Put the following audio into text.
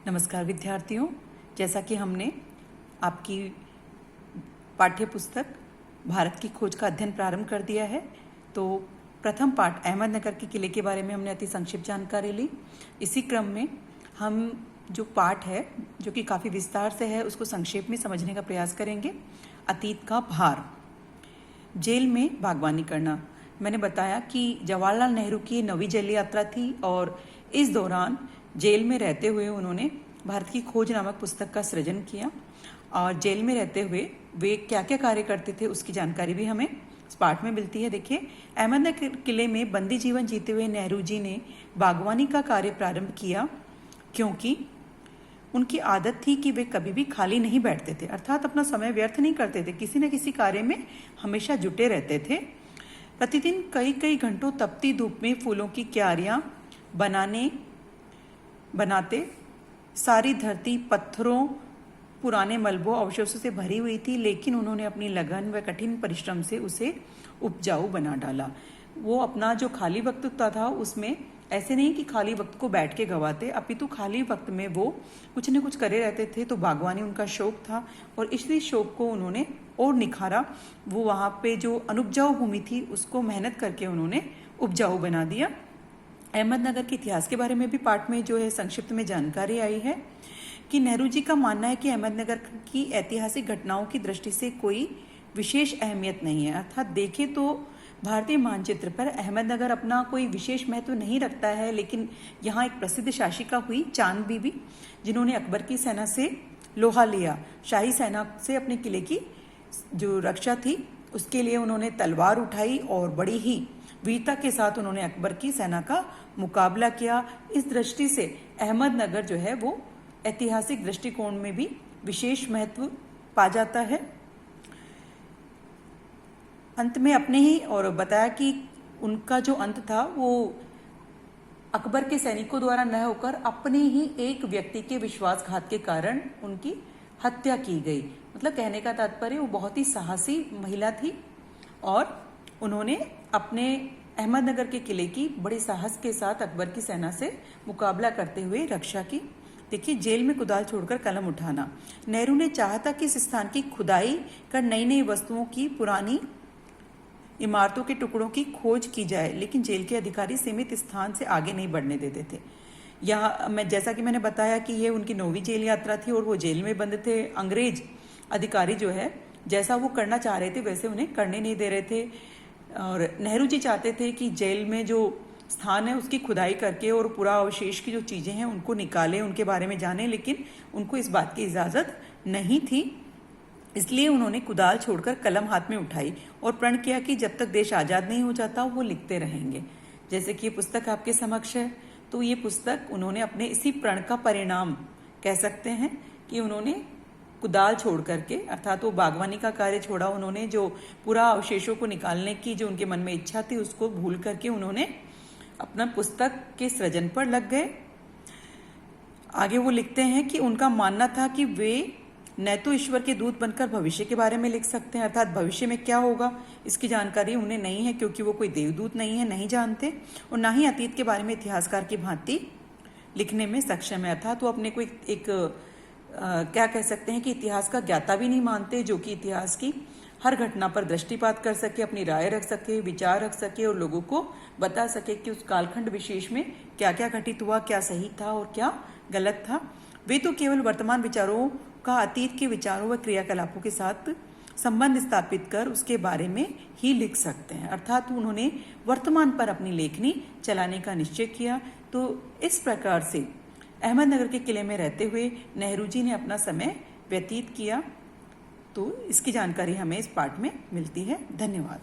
नमस्कार विद्यार्थियों, जैसा कि हमने आपकी पाठ्य पुस्तक भारत की खोज का अध्ययन प्रारंभ कर दिया है, तो प्रथम पाठ अहमदनगर के किले के बारे में हमने अति संक्षिप्त जानकारी ली। इसी क्रम में हम जो पाठ है जो कि काफ़ी विस्तार से है उसको संक्षेप में समझने का प्रयास करेंगे। अतीत का भार। जेल में बागवानी करना। मैंने बताया कि जवाहरलाल नेहरू की 9वीं जेल यात्रा थी और इस दौरान जेल में रहते हुए उन्होंने भारत की खोज नामक पुस्तक का सृजन किया और जेल में रहते हुए वे क्या क्या कार्य करते थे उसकी जानकारी भी हमें इस पाठ में मिलती है। देखिए, अहमदनगर किले में बंदी जीवन जीते हुए नेहरू जी ने बागवानी का कार्य प्रारंभ किया क्योंकि उनकी आदत थी कि वे कभी भी खाली नहीं बैठते थे, अर्थात अपना समय व्यर्थ नहीं करते थे, किसी न किसी कार्य में हमेशा जुटे रहते थे। प्रतिदिन कई कई घंटों तपती धूप में फूलों की क्यारियां बनाते सारी धरती पत्थरों, पुराने मलबों, अवशेषों से भरी हुई थी, लेकिन उन्होंने अपनी लगन व कठिन परिश्रम से उसे उपजाऊ बना डाला। वो अपना जो खाली वक्त होता था उसमें ऐसे नहीं कि खाली वक्त को बैठ के गवाते, अपितु खाली वक्त में वो कुछ न कुछ करे रहते थे। तो बागवानी उनका शौक था और इसी शौक को उन्होंने और निखारा। वो वहाँ पे जो अनुपजाऊ भूमि थी उसको मेहनत करके उन्होंने उपजाऊ बना दिया। अहमदनगर के इतिहास के बारे में भी पाठ में जो है संक्षिप्त में जानकारी आई है कि नेहरू जी का मानना है कि अहमदनगर की ऐतिहासिक घटनाओं की दृष्टि से कोई विशेष अहमियत नहीं है, अर्थात देखें तो भारतीय मानचित्र पर अहमदनगर अपना कोई विशेष महत्व नहीं रखता है। लेकिन यहाँ एक प्रसिद्ध शासिका हुई चांद बीबी, जिन्होंने अकबर की सेना से लोहा लिया, शाही सेना से अपने किले की जो रक्षा थी उसके लिए उन्होंने तलवार उठाई और बड़ी ही वीरता के साथ उन्होंने अकबर की सेना का मुकाबला किया। इस दृष्टि से अहमदनगर जो है वो ऐतिहासिक दृष्टिकोण में भी विशेष महत्व पा जाता है। अंत में अपने ही और बताया कि उनका जो अंत था वो अकबर के सैनिकों द्वारा न होकर अपने ही एक व्यक्ति के विश्वासघात के कारण उनकी हत्या की गई। मतलब कहने का तात्पर्य वो बहुत ही साहसी महिला थी और उन्होंने अपने अहमदनगर के किले की बड़े साहस के साथ अकबर की सेना से मुकाबला करते हुए रक्षा की। देखिए, जेल में कुदाल छोड़कर कलम उठाना। नेहरू ने चाहा था कि इस स्थान की खुदाई कर नई नई वस्तुओं की, पुरानी इमारतों के टुकड़ों की खोज की जाए, लेकिन जेल के अधिकारी सीमित स्थान से आगे नहीं बढ़ने देते थे। जैसा कि मैंने बताया कि ये उनकी 9वीं जेल यात्रा थी और वो जेल में बंद थे। अंग्रेज अधिकारी जो है जैसा वो करना चाह रहे थे वैसे उन्हें करने नहीं दे रहे थे और नेहरू जी चाहते थे कि जेल में जो स्थान है उसकी खुदाई करके और पूरा अवशेष की जो चीज़ें हैं उनको निकालें, उनके बारे में जानें, लेकिन उनको इस बात की इजाज़त नहीं थी। इसलिए उन्होंने कुदाल छोड़कर कलम हाथ में उठाई और प्रण किया कि जब तक देश आज़ाद नहीं हो जाता वो लिखते रहेंगे। जैसे कि ये पुस्तक आपके समक्ष है, तो ये पुस्तक उन्होंने अपने इसी प्रण का परिणाम कह सकते हैं कि उन्होंने कुदाल छोड़ करके, अर्थात वो बागवानी का कार्य छोड़ा, उन्होंने जो पूरा अवशेषों को निकालने की जो उनके मन में इच्छा थी उसको भूल करके उन्होंने अपना पुस्तक के सृजन पर लग गए। आगे वो लिखते हैं कि उनका मानना था कि वे न तो ईश्वर के दूत बनकर भविष्य के बारे में लिख सकते हैं, अर्थात भविष्य में क्या होगा इसकी जानकारी उन्हें नहीं है क्योंकि वो कोई देवदूत नहीं है, नहीं जानते, और ना ही अतीत के बारे में इतिहासकार की भांति लिखने में सक्षम है। अर्थात वो अपने को क्या कह सकते हैं कि इतिहास का ज्ञाता भी नहीं मानते, जो कि इतिहास की हर घटना पर दृष्टिपात कर सके, अपनी राय रख सके, विचार रख सके और लोगों को बता सके कि उस कालखंड विशेष में क्या क्या घटित हुआ, क्या सही था और क्या गलत था। वे तो केवल वर्तमान विचारों का अतीत के विचारों व क्रियाकलापों के साथ संबंध स्थापित कर उसके बारे में ही लिख सकते हैं, अर्थात उन्होंने वर्तमान पर अपनी लेखनी चलाने का निश्चय किया। तो इस प्रकार से अहमदनगर के किले में रहते हुए नेहरू जी ने अपना समय व्यतीत किया। तो इसकी जानकारी हमें इस पाठ में मिलती है। धन्यवाद।